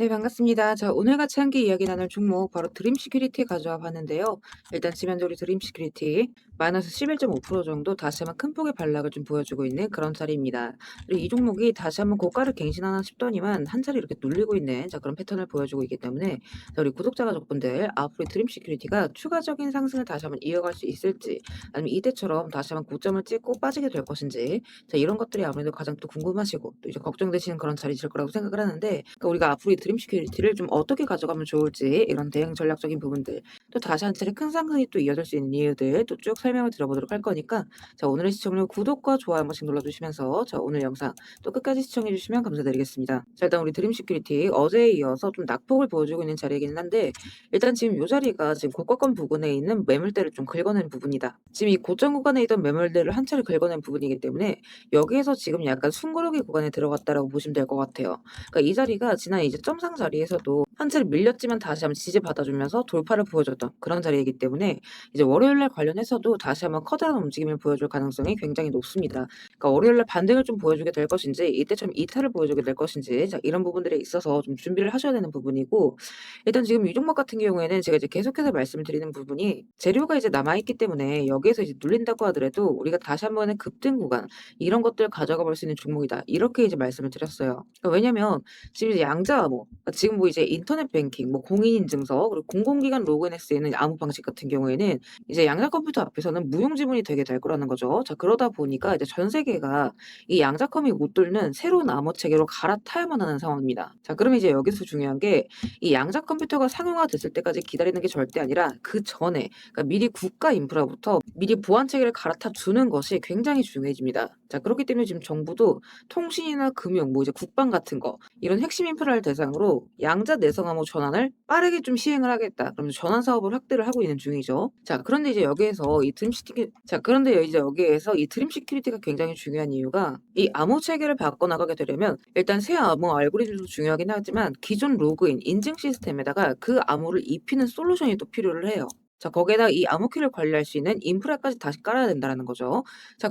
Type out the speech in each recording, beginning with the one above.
네, 반갑습니다. 오늘 같이 함께 이야기 나눌 종목 바로 드림 시큐리티 가져와 봤는데요. 일단 지면적으로 드림 시큐리티 마이너스 11.5% 정도 다시 한번 큰 폭의 반락을 좀 보여주고 있는 그런 자리입니다. 그리고 이 종목이 다시 한번 고가를 갱신하나 싶더니만 한 자리 이렇게 눌리고 있는 그런 패턴을 보여주고 있기 때문에 우리 구독자 가족분들 앞으로 드림 시큐리티가 추가적인 상승을 다시 한번 이어갈 수 있을지 아니면 이때처럼 다시 한번 고점을 찍고 빠지게 될 것인지 이런 것들이 아무래도 가장 또 궁금하시고 또 이제 걱정되시는 그런 자리실 거라고 생각을 하는데 우리가 앞으로 이 드림 시큐리티를 좀 어떻게 가져가면 좋을지 이런 대응 전략적인 부분들 또 다시 한 차례 큰 상승이 또 이어질 수 있는 이유들 또 쭉 설명을 들어보도록 할 거니까 오늘의 시청료 구독과 좋아요 한 번씩 눌러주시면서 오늘 영상 또 끝까지 시청해 주시면 감사드리겠습니다. 일단 우리 드림 시큐리티 어제에 이어서 좀 낙폭을 보여주고 있는 자리이기는 한데 일단 지금 이 자리가 지금 고가권 부근에 있는 매물대를 좀 긁어낸 부분이다. 지금 이 고점 구간에 있던 매물대를 한 차례 긁어낸 부분이기 때문에 여기에서 지금 약간 숨고르기 구간에 들어갔다라고 보시면 될 것 같아요. 그러니까 이 자리가 지난 이제 점상 자리에서도 한 차례 밀렸지만 다시 한번 지지받아주면서 돌파를 보여줬던 그런 자리이기 때문에 이제 월요일날 관련해서도 다시 한번 커다란 움직임을 보여줄 가능성이 굉장히 높습니다. 그러니까 월요일날 반등을 좀 보여주게 될 것인지 이때처럼 이탈을 보여주게 될 것인지 이런 부분들에 있어서 좀 준비를 하셔야 되는 부분이고 일단 지금 이 종목 같은 경우에는 제가 이제 계속해서 말씀을 드리는 부분이 재료가 이제 남아있기 때문에 여기에서 이제 눌린다고 하더라도 우리가 다시 한번의 급등 구간 이런 것들 가져가 볼 수 있는 종목이다. 이렇게 이제 말씀을 드렸어요. 왜냐면 지금 이제 양자 암호, 지금 뭐 이제 인터넷 뱅킹, 뭐 공인인증서, 그리고 공공기관 로그인할 수 있는 암호 방식 같은 경우에는 이제 양자 컴퓨터 앞에서는 무용지물이 되게 될 거라는 거죠. 그러다 보니까 이제 전 세계가 이 양자컴이 못 뚫는 새로운 암호 체계로 갈아타야만 하는 상황입니다. 그러면 이제 여기서 중요한 게 이 양자 컴퓨터가 상용화 됐을 때까지 기다리는 게 절대 아니라 그 전에 그러니까 미리 국가 인프라부터 미리 보안 체계를 갈아타 주는 것이 굉장히 중요해집니다. 그렇기 때문에 지금 정부도 통신이나 금융, 뭐 이제 국방 같은 거 이런 핵심 인프라를 대상으로 양자 내성 암호 전환을 빠르게 좀 시행을 하겠다. 그러면서 전환 사업을 확대를 하고 있는 중이죠. 그런데 이제 여기에서 이 드림 시큐 그런데 이제 여기에서 이 드림 시큐리티가 굉장히 중요한 이유가 이 암호 체계를 바꿔 나가게 되려면 일단 새 암호 알고리즘도 중요하긴 하지만 기존 로그인 인증 시스템에다가 그 암호를 입히는 솔루션이 또 필요를 해요. 거기에다가 이 암호키를 관리할 수 있는 인프라까지 다시 깔아야 된다라는 거죠.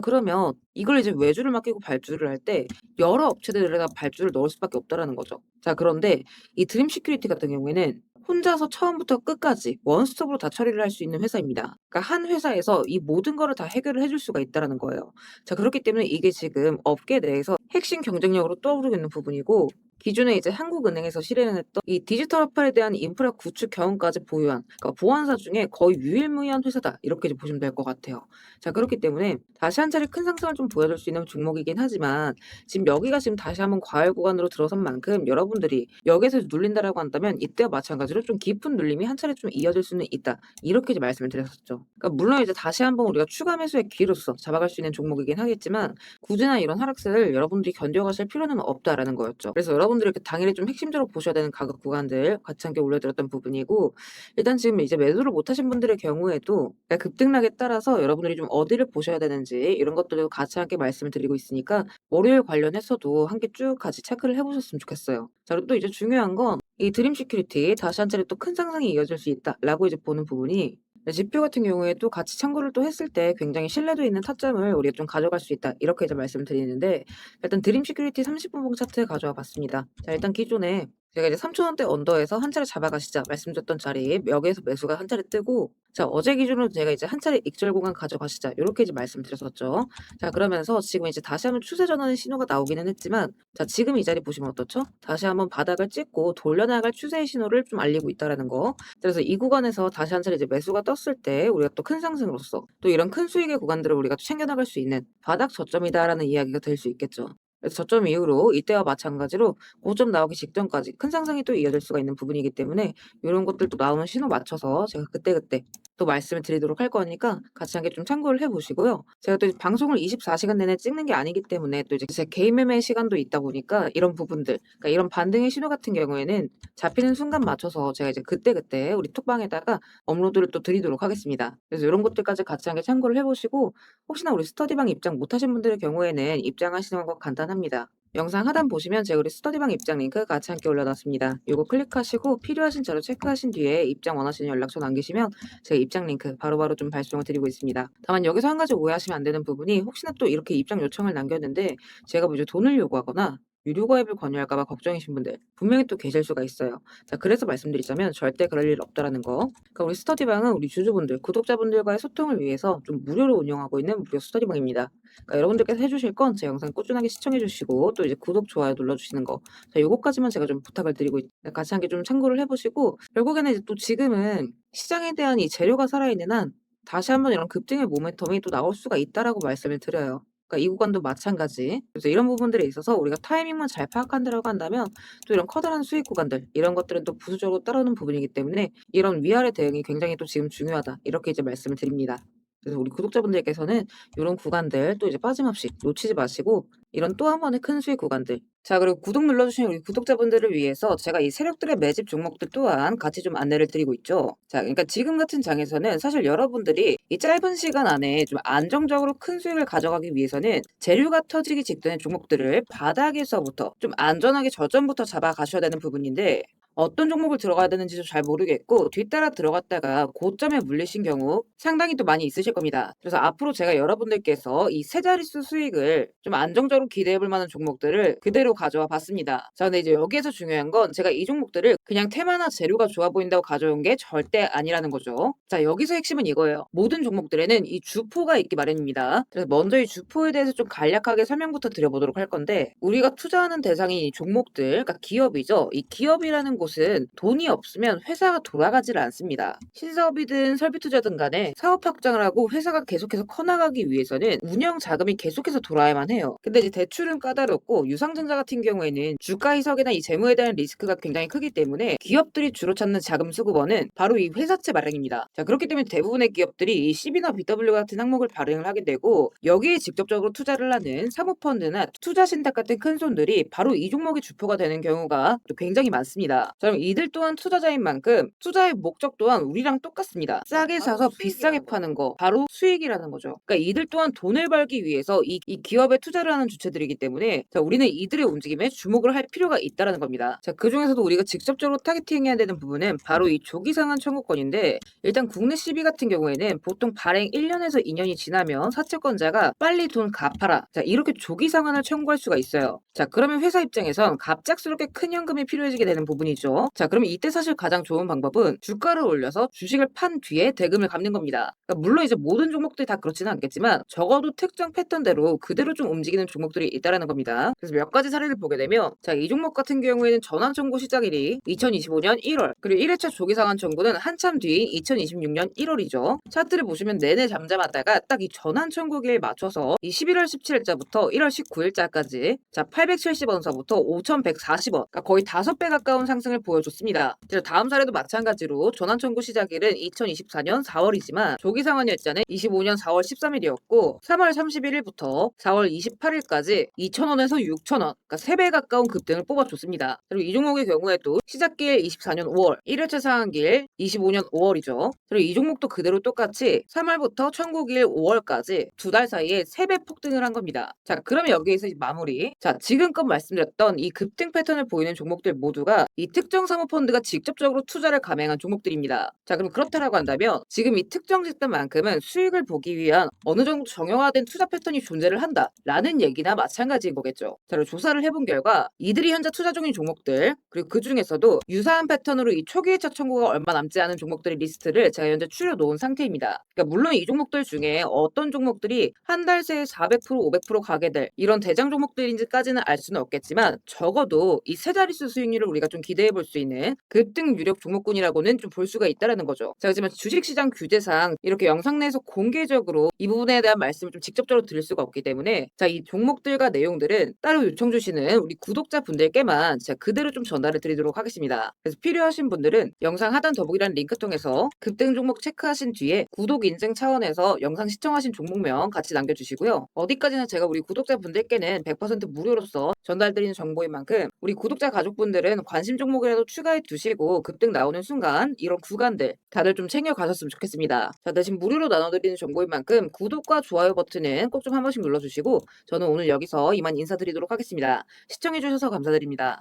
그러면 이걸 이제 외주를 맡기고 발주를 할 때 여러 업체들에다 발주를 넣을 수밖에 없다라는 거죠. 그런데 이 드림 시큐리티 같은 경우에는 혼자서 처음부터 끝까지 원스톱으로 다 처리를 할 수 있는 회사입니다. 그러니까 한 회사에서 이 모든 거를 다 해결을 해줄 수가 있다라는 거예요. 그렇기 때문에 이게 지금 업계 내에서 핵심 경쟁력으로 떠오르고 있는 부분이고 기존에 이제 한국은행에서 실행을 했던 이 디지털 화폐에 대한 인프라 구축 경험까지 보유한 그러니까 보안사 중에 거의 유일무이한 회사다 이렇게 이제 보시면 될 것 같아요. 그렇기 때문에 다시 한 차례 큰 상승을 좀 보여줄 수 있는 종목이긴 하지만 지금 여기가 지금 다시 한번 과열 구간으로 들어선 만큼 여러분들이 여기에서 눌린다라고 한다면 이때와 마찬가지로 좀 깊은 눌림이 한 차례 좀 이어질 수는 있다. 이렇게 이제 말씀을 드렸었죠. 물론 이제 다시 한번 우리가 추가 매수의 기회로서 잡아갈 수 있는 종목이긴 하겠지만 굳이나 이런 하락세를 여러분들이 견뎌가실 필요는 없다라는 거였죠. 그래서 여러분들이 이렇게 당일에 좀 핵심적으로 보셔야 되는 가격 구간들 같이 함께 올려드렸던 부분이고 일단 지금 이제 매도를 못하신 분들의 경우에도 급등락에 따라서 여러분들이 좀 어디를 보셔야 되는지 이런 것들도 같이 함께 말씀을 드리고 있으니까 월요일 관련해서도 함께 쭉 같이 체크를 해보셨으면 좋겠어요. 그리고 또 이제 중요한 건 이 드림 시큐리티 다시 한 차례 또 큰 상승이 이어질 수 있다라고 이제 보는 부분이 지표 같은 경우에도 같이 참고를 또 했을 때 굉장히 신뢰도 있는 타점을 우리가 좀 가져갈 수 있다. 이렇게 이제 말씀을 드리는데 일단 드림 시큐리티 30분 봉 차트 가져와 봤습니다. 일단 기존에 제가 이제 3,000원대 언더에서 한 차례 잡아가시자 말씀드렸던 자리에 여기에서 매수가 한 차례 뜨고 어제 기준으로 제가 이제 한 차례 익절 공간 가져가시자 요렇게 이제 말씀드렸었죠. 그러면서 지금 이제 다시 한번 추세 전환의 신호가 나오기는 했지만 지금 이 자리 보시면 어떻죠? 다시 한번 바닥을 찍고 돌려나갈 추세의 신호를 좀 알리고 있다라는 거. 그래서 이 구간에서 다시 한 차례 이제 매수가 떴을 때 우리가 또 큰 상승으로서 또 이런 큰 수익의 구간들을 우리가 또 챙겨나갈 수 있는 바닥 저점이다라는 이야기가 될 수 있겠죠. 그래서 저점 이후로 이때와 마찬가지로 고점 나오기 직전까지 큰 상승이 또 이어질 수가 있는 부분이기 때문에 이런 것들도 나오는 신호 맞춰서 제가 그때그때 또 말씀을 드리도록 할 거니까 같이 함께 좀 참고를 해 보시고요. 제가 또 방송을 24시간 내내 찍는 게 아니기 때문에 또 이제 제 개인 매매 시간도 있다 보니까 이런 부분들, 그러니까 이런 반등의 신호 같은 경우에는 잡히는 순간 맞춰서 제가 이제 그때그때 우리 톡방에다가 업로드를 또 드리도록 하겠습니다. 그래서 이런 것들까지 같이 함께 참고를 해 보시고 혹시나 우리 스터디방 입장 못 하신 분들의 경우에는 입장하시는 거 간단합니다. 영상 하단 보시면 제가 우리 스터디방 입장 링크 같이 함께 올려놨습니다. 요거 클릭하시고 필요하신 자료 체크하신 뒤에 입장 원하시는 연락처 남기시면 제가 입장 링크 바로바로 좀 발송을 드리고 있습니다. 다만 여기서 한 가지 오해하시면 안 되는 부분이 혹시나 또 이렇게 입장 요청을 남겼는데 제가 뭐 이제 돈을 요구하거나 유료 가입을 권유할까 봐 걱정이신 분들 분명히 또 계실 수가 있어요. 자, 그래서 말씀드리자면 절대 그럴 일 없다라는 거. 그러니까 우리 스터디방은 우리 주주분들, 구독자분들과의 소통을 위해서 좀 무료로 운영하고 있는 무료 스터디방입니다. 그러니까 여러분들께서 해주실 건 제 영상 꾸준하게 시청해주시고 또 이제 구독, 좋아요 눌러주시는 거. 자, 요거까지만 제가 좀 부탁을 드리고 같이 함께 좀 참고를 해보시고 결국에는 이제 또 지금은 시장에 대한 이 재료가 살아있는 한 다시 한번 이런 급등의 모멘텀이 또 나올 수가 있다라고 말씀을 드려요. 그러니까 이 구간도 마찬가지. 그래서 이런 부분들에 있어서 우리가 타이밍만 잘 파악한다라고 한다면 또 이런 커다란 수익 구간들 이런 것들은 또 부수적으로 따라오는 부분이기 때문에 이런 위아래 대응이 굉장히 또 지금 중요하다. 이렇게 이제 말씀을 드립니다. 그래서 우리 구독자분들께서는 이런 구간들 또 이제 빠짐없이 놓치지 마시고 이런 또 한 번의 큰 수익 구간들. 자, 그리고 구독 눌러주신 우리 구독자분들을 위해서 제가 이 세력들의 매집 종목들 또한 같이 좀 안내를 드리고 있죠. 자, 그러니까 지금 같은 장에서는 사실 여러분들이 이 짧은 시간 안에 좀 안정적으로 큰 수익을 가져가기 위해서는 재료가 터지기 직전의 종목들을 바닥에서부터 좀 안전하게 저점부터 잡아가셔야 되는 부분인데 어떤 종목을 들어가야 되는지도 잘 모르겠고 뒤따라 들어갔다가 고점에 물리신 경우 상당히 또 많이 있으실 겁니다. 그래서 앞으로 제가 여러분들께서 이 세 자릿수 수익을 좀 안정적으로 기대해 볼 만한 종목들을 그대로 가져와 봤습니다. 자, 근데 이제 여기에서 중요한 건 제가 이 종목들을 그냥 테마나 재료가 좋아 보인다고 가져온 게 절대 아니라는 거죠. 자, 여기서 핵심은 이거예요. 모든 종목들에는 이 주포가 있기 마련입니다. 그래서 먼저 이 주포에 대해서 좀 간략하게 설명부터 드려보도록 할 건데 우리가 투자하는 대상이 이 종목들, 그러니까 기업이죠. 이 기업이라는 곳은 돈이 없으면 회사가 돌아가지를 않습니다. 신사업이든 설비 투자든 간에 사업 확장을 하고 회사가 계속해서 커나가기 위해서는 운영 자금이 계속해서 돌아야만 해요. 근데 이제 대출은 까다롭고 유상증자 같은 경우에는 주가 희석이나 이 재무에 대한 리스크가 굉장히 크기 때문에 기업들이 주로 찾는 자금 수급원은 바로 이 회사채 발행입니다. 자, 그렇기 때문에 대부분의 기업들이 이 CB나 BW 같은 항목을 발행을 하게 되고 여기에 직접적으로 투자를 하는 사모펀드나 투자신탁 같은 큰 손들이 바로 이 종목의 주포가 되는 경우가 또 굉장히 많습니다. 자, 그럼 이들 또한 투자자인 만큼 투자의 목적 또한 우리랑 똑같습니다. 싸게 사서 비싸게 파는 거 바로 수익이라는 거죠. 그러니까 이들 또한 돈을 벌기 위해서 이 기업에 투자를 하는 주체들이기 때문에 자, 우리는 이들의 움직임에 주목을 할 필요가 있다라는 겁니다. 자, 그중에서도 우리가 직접적으로 타겟팅해야 되는 부분은 바로 이 조기상한 청구권인데 일단 국내 CB 같은 경우에는 보통 발행 1년에서 2년이 지나면 사채권자가 빨리 돈 갚아라. 자, 이렇게 조기 상환을 청구할 수가 있어요. 자, 그러면 회사 입장에선 갑작스럽게 큰 현금이 필요해지게 되는 부분이죠. 자, 그러면 이때 사실 가장 좋은 방법은 주가를 올려서 주식을 판 뒤에 대금을 갚는 겁니다. 그러니까 물론 이제 모든 종목들이 다 그렇지는 않겠지만 적어도 특정 패턴대로 그대로 좀 움직이는 종목들이 있다라는 겁니다. 그래서 몇 가지 사례를 보게 되면 자, 이 종목 같은 경우에는 전환 청구 시작일이 2025년 1월 그리고 1회차 조기 상환 청구는 한참 뒤인 2026년 1월이죠. 차트를 보시면 내내 잠잠하다가 딱 이 전환 청구기에 맞춰서 이 11월 17일자부터 1월 19일자까지 자 870원서부터 5140원 그러니까 거의 5배 가까운 상승을 보여줬습니다. 그래서 다음 사례도 마찬가지로 전환 청구 시작일은 2024년 4월이지만 조기 상환 일자는 25년 4월 13일이었고 3월 31일부터 4월 28일까지 2,000원에서 6,000원 그러니까 3배 가까운 급등을 뽑아줬습니다. 그리고 이 종목의 경우에도 시작길 24년 5월 1회차 상한길 25년 5월이죠. 그리고 이 종목도 그대로 똑같이 3월부터 청구길 5월까지 2달 사이에 3배 폭등을 한 겁니다. 자, 그러면 여기에서 마무리. 자, 지금껏 말씀드렸던 이 급등 패턴을 보이는 종목들 모두가 이 특정 사모펀드가 직접적으로 투자를 감행한 종목들입니다. 자, 그럼 그렇다라고 한다면 지금 이 특정 집단만큼은 수익을 보기 위한 어느 정도 정형화된 투자 패턴이 존재를 한다라는 얘기나 마찬가지인 거겠죠. 자, 그리고 조사를 해본 결과 이들이 현재 투자 중인 종목들 그리고 그 중에서도 유사한 패턴으로 이 초기 회차 청구가 얼마 남지 않은 종목들의 리스트를 제가 현재 추려놓은 상태입니다. 그러니까 물론 이 종목들 중에 어떤 종목들이 한 달 새에 400% 500% 가게 될 이런 대장 종목들인지까지는 알 수는 없겠지만 적어도 이 세 자릿수 수익률을 우리가 좀 기대해 볼 수 있는 급등 유력 종목군이라고는 좀 볼 수가 있다라는 거죠. 자, 하지만 주식시장 규제상 이렇게 영상 내에서 공개적으로 이 부분에 대한 말씀을 좀 직접적으로 드릴 수가 없기 때문에 자, 이 종목들과 내용들은 따로 요청 주시는 우리 구독자분들께만 제가 그대로 좀 전달을 드리도록 하겠습니다. 그래서 필요하신 분들은 영상 하단 더보기란 링크 통해서 급등 종목 체크하신 뒤에 구독 인증 차원에서 영상 시청하신 종목명 같이 남겨주시고요. 어디까지나 제가 우리 구독자분들께는 100% 무료로서 전달드리는 정보인 만큼 우리 구독자 가족분들은 관심 종목이라도 추가해 두시고 급등 나오는 순간 이런 구간들 다들 좀 챙겨 가셨으면 좋겠습니다. 자, 대신 무료로 나눠드리는 정보인 만큼 구독과 좋아요 버튼은 꼭 좀 한 번씩 눌러주시고 저는 오늘 여기서 이만 인사드리도록 하겠습니다. 시청해주셔서 감사드립니다.